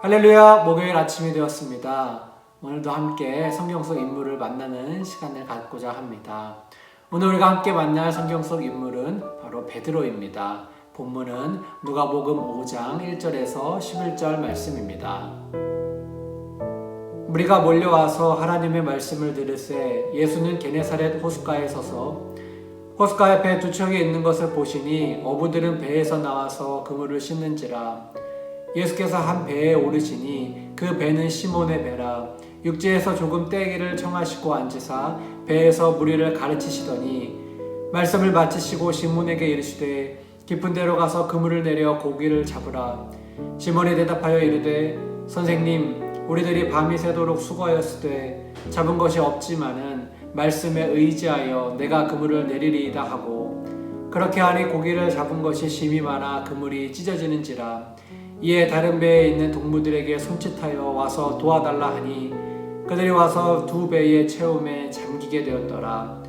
할렐루야, 목요일 아침이 되었습니다. 오늘도 함께 성경 속 인물을 만나는 시간을 갖고자 합니다. 오늘 우리가 함께 만날 성경 속 인물은 바로 베드로입니다. 본문은 누가복음 5장 1절에서 11절 말씀입니다. 무리가 몰려와서 하나님의 말씀을 들으세 예수는 게네사렛 호숫가에 서서 호숫가에 배 두 척이 있는 것을 보시니 어부들은 배에서 나와서 그물을 씻는지라. 예수께서 한 배에 오르시니 그 배는 시몬의 배라. 육지에서 조금 떼기를 청하시고 앉으사 배에서 무리를 가르치시더니 말씀을 마치시고 시몬에게 이르시되 깊은 데로 가서 그물을 내려 고기를 잡으라. 시몬이 대답하여 이르되 선생님, 우리들이 밤이 새도록 수고하였으되 잡은 것이 없지만은 말씀에 의지하여 내가 그물을 내리리이다 하고, 그렇게 하니 고기를 잡은 것이 심이 많아 그물이 찢어지는지라. 이에 다른 배에 있는 동무들에게 손짓하여 와서 도와달라 하니 그들이 와서 두 배의 채움에 잠기게 되었더라.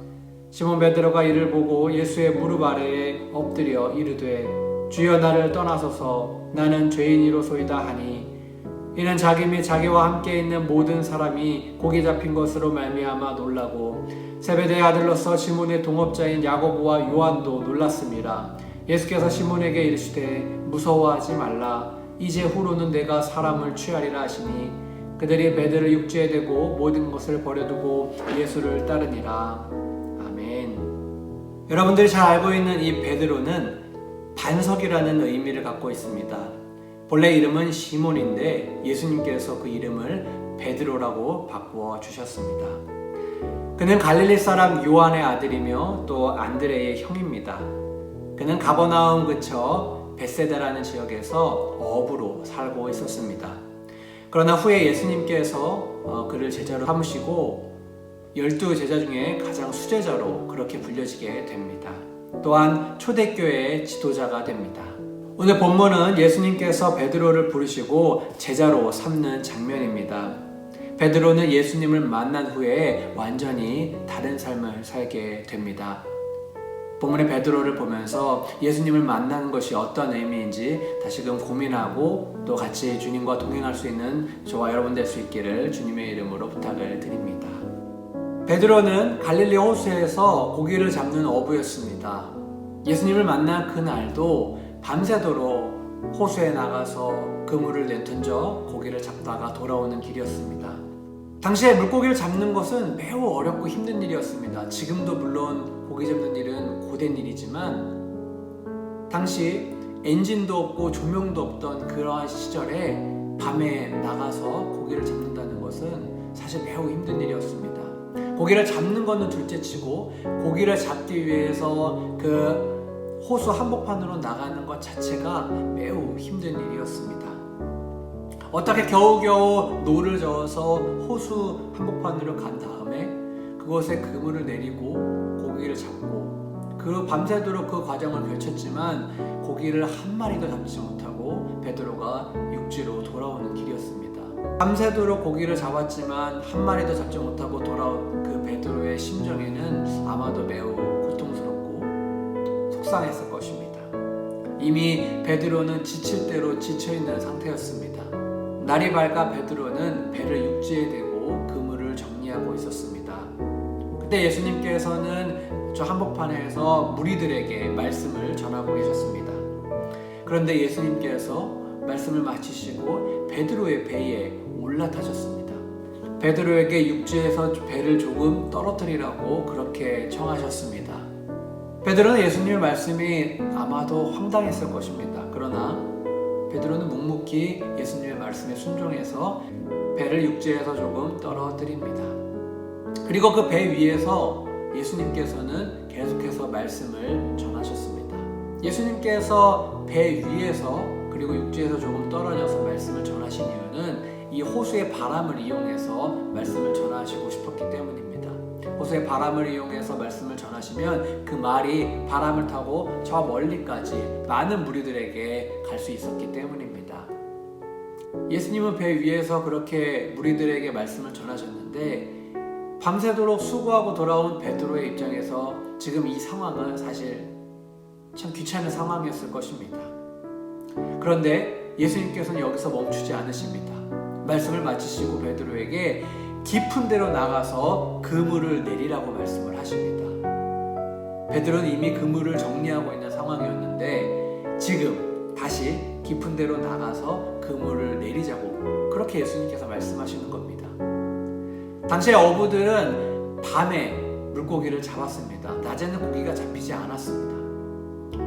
시몬 베드로가 이를 보고 예수의 무릎 아래에 엎드려 이르되 주여, 나를 떠나소서, 나는 죄인이로소이다 하니, 이는 자기 및 자기와 함께 있는 모든 사람이 고기 잡힌 것으로 말미암아 놀라고 세베대의 아들로서 시몬의 동업자인 야고보와 요한도 놀랐습니다. 예수께서 시몬에게 이르시되 무서워하지 말라. 이제 후로는 내가 사람을 취하리라 하시니 그들이 배들을 육지에 대고 모든 것을 버려두고 예수를 따르니라. 아멘. 여러분들이 잘 알고 있는 이 베드로는 반석이라는 의미를 갖고 있습니다. 본래 이름은 시몬인데 예수님께서 그 이름을 베드로라고 바꾸어 주셨습니다. 그는 갈릴리 사람 요한의 아들이며 또 안드레의 형입니다. 그는 가버나움 근처 벳세다라는 지역에서 어부로 살고 있었습니다. 그러나 후에 예수님께서 그를 제자로 삼으시고 12제자 중에 가장 수제자로 그렇게 불려지게 됩니다. 또한 초대교회의 지도자가 됩니다. 오늘 본문은 예수님께서 베드로를 부르시고 제자로 삼는 장면입니다. 베드로는 예수님을 만난 후에 완전히 다른 삶을 살게 됩니다. 본문의 베드로를 보면서 예수님을 만나는 것이 어떤 의미인지 다시금 고민하고 또 같이 주님과 동행할 수 있는 저와 여러분 될 수 있기를 주님의 이름으로 부탁을 드립니다. 베드로는 갈릴리 호수에서 고기를 잡는 어부였습니다. 예수님을 만난 그날도 밤새도록 호수에 나가서 그물을 내던져 고기를 잡다가 돌아오는 길이었습니다. 당시에 물고기를 잡는 것은 매우 어렵고 힘든 일이었습니다. 지금도 물론 고기 잡는 일은 고된 일이지만 당시 엔진도 없고 조명도 없던 그러한 시절에 밤에 나가서 고기를 잡는다는 것은 사실 매우 힘든 일이었습니다. 고기를 잡는 것은 둘째치고 고기를 잡기 위해서 그 호수 한복판으로 나가는 것 자체가 매우 힘든 일이었습니다. 어떻게 겨우겨우 노를 저어서 호수 한복판으로 간 다음에 그곳에 그물을 내리고 고기를 잡고 그 밤새도록 그 과정을 펼쳤지만 고기를 한 마리도 잡지 못하고 베드로가 육지로 돌아오는 길이었습니다. 밤새도록 고기를 잡았지만 한 마리도 잡지 못하고 돌아온 그 베드로의 심정에는 아마도 매우 고통스럽고 속상했을 것입니다. 이미 베드로는 지칠 대로 지쳐있는 상태였습니다. 날이 밝아 베드로는 배를 육지에 대고 그물을 정리하고 있었습니다. 그때 예수님께서는 저 한복판에서 무리들에게 말씀을 전하고 계셨습니다. 그런데 예수님께서 말씀을 마치시고 베드로의 배에 올라타셨습니다. 베드로에게 육지에서 배를 조금 떨어뜨리라고 그렇게 청하셨습니다. 베드로는 예수님의 말씀이 아마도 황당했을 것입니다. 그러나 베드로는 묵묵히 예수님의 말씀에 순종해서 배를 육지에서 조금 떨어뜨립니다. 그리고 그 배 위에서 예수님께서는 계속해서 말씀을 전하셨습니다. 예수님께서 배 위에서 그리고 육지에서 조금 떨어져서 말씀을 전하신 이유는 이 호수의 바람을 이용해서 말씀을 전하시고 싶었기 때문입니다. 호수의 바람을 이용해서 말씀을 전하시면 그 말이 바람을 타고 저 멀리까지 많은 무리들에게 갈 수 있었기 때문입니다. 예수님은 배 위에서 그렇게 무리들에게 말씀을 전하셨는데 밤새도록 수고하고 돌아온 베드로의 입장에서 지금 이 상황은 사실 참 귀찮은 상황이었을 것입니다. 그런데 예수님께서는 여기서 멈추지 않으십니다. 말씀을 마치시고 베드로에게 깊은 데로 나가서 그물을 내리라고 말씀을 하십니다. 베드로는 이미 그물을 정리하고 있는 상황이었는데 지금 다시 깊은 데로 나가서 그물을 내리자고 그렇게 예수님께서 말씀하시는 겁니다. 당시에 어부들은 밤에 물고기를 잡았습니다. 낮에는 고기가 잡히지 않았습니다.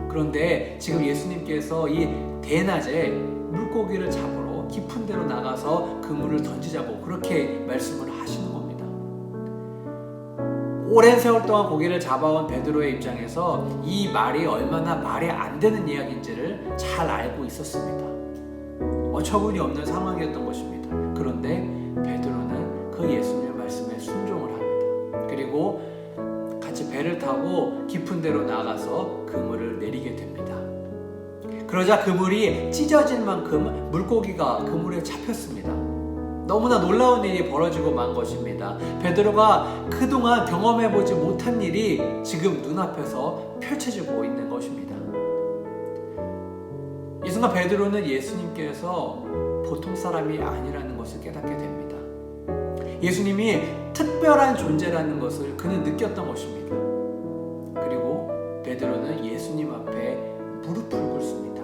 그런데 지금 예수님께서 이 대낮에 물고기를 잡으러 깊은 데로 나가서 그물을 던지자고 그렇게 말씀을 하시는 겁니다. 오랜 세월 동안 고기를 잡아온 베드로의 입장에서 이 말이 얼마나 말이 안 되는 이야기인지를 잘 알고 있었습니다. 어처구니 없는 상황이었던 것입니다. 그런데 베드로는 그 예수님의 말씀에 순종을 합니다. 그리고 같이 배를 타고 깊은 데로 나가서 그물을 내리게 됩니다. 그러자 그물이 찢어질 만큼 물고기가 그물에 잡혔습니다. 너무나 놀라운 일이 벌어지고 만 것입니다. 베드로가 그동안 경험해보지 못한 일이 지금 눈앞에서 펼쳐지고 있는 것입니다. 이 순간 베드로는 예수님께서 보통 사람이 아니라는 것을 깨닫게 됩니다. 예수님이 특별한 존재라는 것을 그는 느꼈던 것입니다. 그리고 베드로는 예수님 앞에 무릎을 꿇습니다.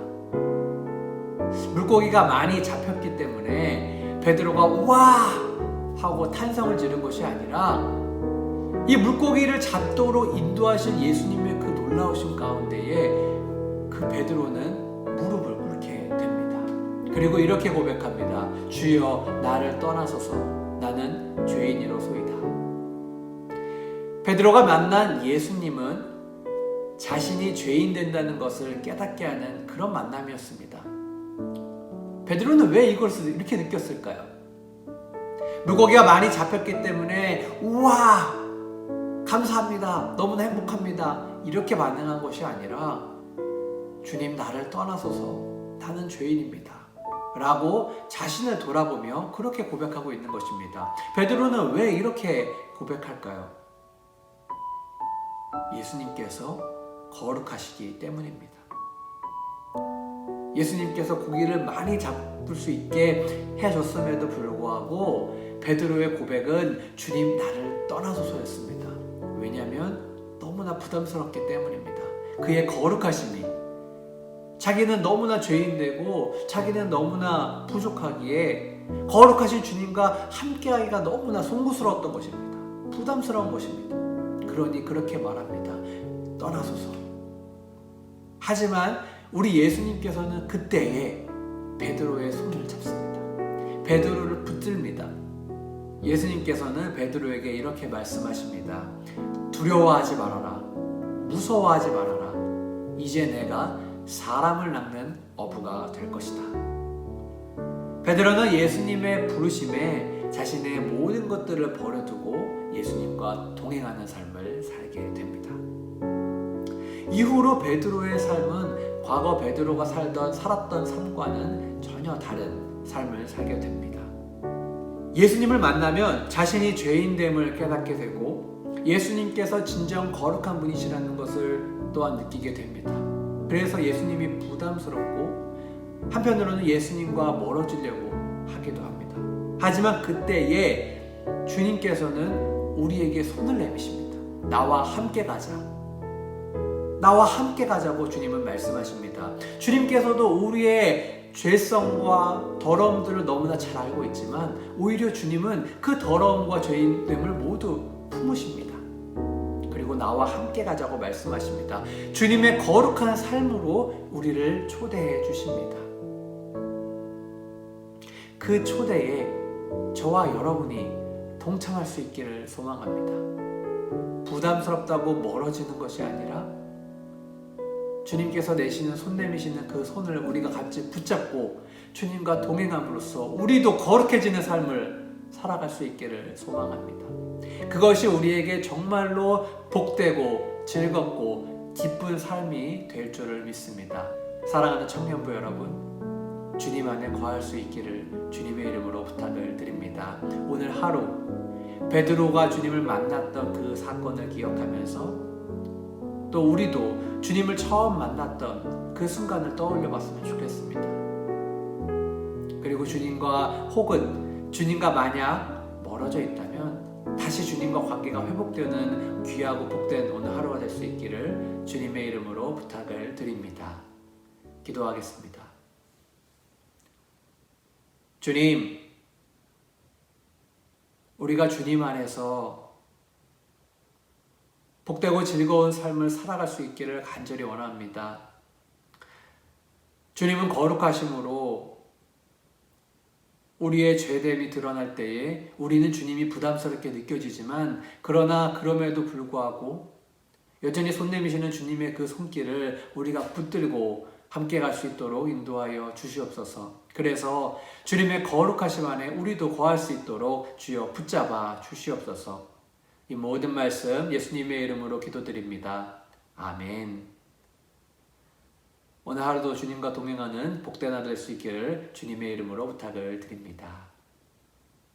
물고기가 많이 잡혔기 때문에 베드로가 와! 하고 탄성을 지른 것이 아니라 이 물고기를 잡도록 인도하신 예수님의 그 놀라우신 가운데에 그 베드로는 무릎을 꿇게 됩니다. 그리고 이렇게 고백합니다. 주여 나를 떠나소서 나는 죄인이로소이다. 베드로가 만난 예수님은 자신이 죄인 된다는 것을 깨닫게 하는 그런 만남이었습니다. 베드로는 왜 이것을 이렇게 느꼈을까요? 물고기가 많이 잡혔기 때문에 우와 감사합니다 너무나 행복합니다 이렇게 반응한 것이 아니라 주님 나를 떠나소서 나는 죄인입니다 라고 자신을 돌아보며 그렇게 고백하고 있는 것입니다. 베드로는 왜 이렇게 고백할까요? 예수님께서 거룩하시기 때문입니다. 예수님께서 고기를 많이 잡을 수 있게 해줬음에도 불구하고 베드로의 고백은 주님 나를 떠나소서였습니다. 왜냐하면 너무나 부담스럽기 때문입니다. 그의 거룩하심이 자기는 너무나 죄인되고 자기는 너무나 부족하기에 거룩하신 주님과 함께하기가 너무나 송구스러웠던 것입니다. 부담스러운 것입니다. 그러니 그렇게 말합니다. 떠나소서. 하지만 우리 예수님께서는 그때에 베드로의 손을 잡습니다. 베드로를 붙듭니다. 예수님께서는 베드로에게 이렇게 말씀하십니다. 두려워하지 말아라. 무서워하지 말아라. 이제 내가 사람을 낚는 어부가 될 것이다. 베드로는 예수님의 부르심에 자신의 모든 것들을 버려두고 예수님과 동행하는 삶을 살게 됩니다. 이후로 베드로의 삶은 과거 베드로가 살았던 삶과는 전혀 다른 삶을 살게 됩니다. 예수님을 만나면 자신이 죄인됨을 깨닫게 되고 예수님께서 진정 거룩한 분이시라는 것을 또한 느끼게 됩니다. 그래서 예수님이 부담스럽고 한편으로는 예수님과 멀어지려고 하기도 합니다. 하지만 그때에 주님께서는 우리에게 손을 내미십니다. 나와 함께 가자. 나와 함께 가자고 주님은 말씀하십니다. 주님께서도 우리의 죄성과 더러움들을 너무나 잘 알고 있지만 오히려 주님은 그 더러움과 죄인됨을 모두 품으십니다. 그리고 나와 함께 가자고 말씀하십니다. 주님의 거룩한 삶으로 우리를 초대해 주십니다. 그 초대에 저와 여러분이 동참할 수 있기를 소망합니다. 부담스럽다고 멀어지는 것이 아니라 주님께서 내시는 손 내미시는 그 손을 우리가 같이 붙잡고 주님과 동행함으로써 우리도 거룩해지는 삶을 살아갈 수 있기를 소망합니다. 그것이 우리에게 정말로 복되고 즐겁고 기쁜 삶이 될 줄을 믿습니다. 사랑하는 청년부 여러분, 주님 안에 거할 수 있기를 주님의 이름으로 부탁을 드립니다. 오늘 하루 베드로가 주님을 만났던 그 사건을 기억하면서 또 우리도 주님을 처음 만났던 그 순간을 떠올려 봤으면 좋겠습니다. 그리고 주님과 혹은 주님과 만약 멀어져 있다면 다시 주님과 관계가 회복되는 귀하고 복된 오늘 하루가 될 수 있기를 주님의 이름으로 부탁을 드립니다. 기도하겠습니다. 주님, 우리가 주님 안에서 복되고 즐거운 삶을 살아갈 수 있기를 간절히 원합니다. 주님은 거룩하심으로 우리의 죄됨이 드러날 때에 우리는 주님이 부담스럽게 느껴지지만 그러나 그럼에도 불구하고 여전히 손 내미시는 주님의 그 손길을 우리가 붙들고 함께 갈 수 있도록 인도하여 주시옵소서. 그래서 주님의 거룩하심 안에 우리도 거할 수 있도록 주여 붙잡아 주시옵소서. 이 모든 말씀 예수님의 이름으로 기도드립니다. 아멘. 오늘 하루도 주님과 동행하는 복된 하루 될 수 있기를 주님의 이름으로 부탁을 드립니다.